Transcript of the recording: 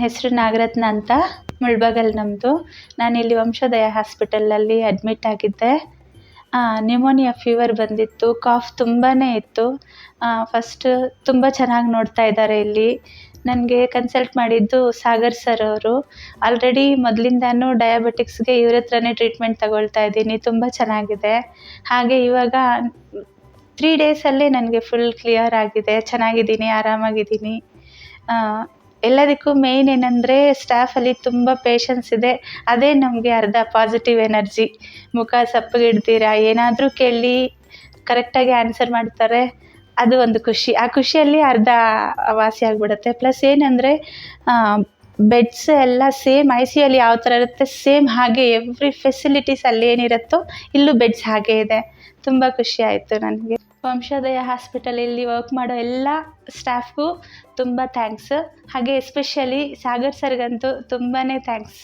ಹೆಸರು ನಾಗರತ್ನ ಅಂತ, ಮುಳ್ಬಗಲ್ ನಮ್ಮದು. ನಾನಿಲ್ಲಿ ವಂಶೋದಯ ಹಾಸ್ಪಿಟಲಲ್ಲಿ ಅಡ್ಮಿಟ್ ಆಗಿದ್ದೆ. ನ್ಯೂಮೋನಿಯಾ ಫೀವರ್ ಬಂದಿತ್ತು, ಕಾಫ್ ತುಂಬಾ ಇತ್ತು. ಫಸ್ಟ್ ತುಂಬ ಚೆನ್ನಾಗಿ ನೋಡ್ತಾ ಇದ್ದಾರೆ ಇಲ್ಲಿ. ನನಗೆ ಕನ್ಸಲ್ಟ್ ಮಾಡಿದ್ದು ಸಾಗರ್ ಸರ್ ಅವರು. ಆಲ್ರೆಡಿ ಮೊದಲಿಂದಾನು ಡಯಾಬಿಟಿಕ್ಸ್ಗೆ ಇವ್ರ ಹತ್ರನೇ ಟ್ರೀಟ್ಮೆಂಟ್ ತಗೊಳ್ತಾ ಇದ್ದೀನಿ, ತುಂಬ ಚೆನ್ನಾಗಿದೆ. ಹಾಗೆ ಇವಾಗ 3 ಡೇಸಲ್ಲೇ ನನಗೆ ಫುಲ್ ಕ್ಲಿಯರ್ ಆಗಿದೆ, ಚೆನ್ನಾಗಿದ್ದೀನಿ, ಆರಾಮಾಗಿದ್ದೀನಿ. ಎಲ್ಲದಕ್ಕೂ ಮೇಯ್ನ್ ಏನಂದರೆ ಸ್ಟಾಫಲ್ಲಿ ತುಂಬ ಪೇಷನ್ಸ್ ಇದೆ. ಅದೇ ನಮಗೆ ಅರ್ಧ ಪಾಸಿಟಿವ್ ಎನರ್ಜಿ. ಮುಖ ಸಪ್ಪಗಿಡ್ತೀರಾ, ಏನಾದರೂ ಕೇಳಿ ಕರೆಕ್ಟಾಗಿ ಆನ್ಸರ್ ಮಾಡ್ತಾರೆ, ಅದು ಒಂದು ಖುಷಿ. ಆ ಖುಷಿಯಲ್ಲಿ ಅರ್ಧ ವಾಸಿ ಆಗಿಬಿಡುತ್ತೆ. ಪ್ಲಸ್ ಏನಂದರೆ ಬೆಡ್ಸ್ ಎಲ್ಲ ಸೇಮ್ ICUಯಲ್ಲಿ ಯಾವ ಥರ ಇರುತ್ತೆ ಸೇಮ್ ಹಾಗೆ ಎವ್ರಿ ಫೆಸಿಲಿಟೀಸ್ ಅಲ್ಲಿ ಏನಿರುತ್ತೋ ಇಲ್ಲೂ ಬೆಡ್ಸ್ ಹಾಗೆ ಇದೆ. ತುಂಬ ಖುಷಿ ಆಯಿತು ನನಗೆ. ವಂಶೋದಯ ಹಾಸ್ಪಿಟಲಲ್ಲಿ ವರ್ಕ್ ಮಾಡೋ ಎಲ್ಲ ಸ್ಟಾಫ್ಗೂ ತುಂಬ ಥ್ಯಾಂಕ್ಸ್. ಹಾಗೆ ಎಸ್ಪೆಷಲಿ ಸಾಗರ್ ಸರ್ಗಂತೂ ತುಂಬಾ ಥ್ಯಾಂಕ್ಸ್.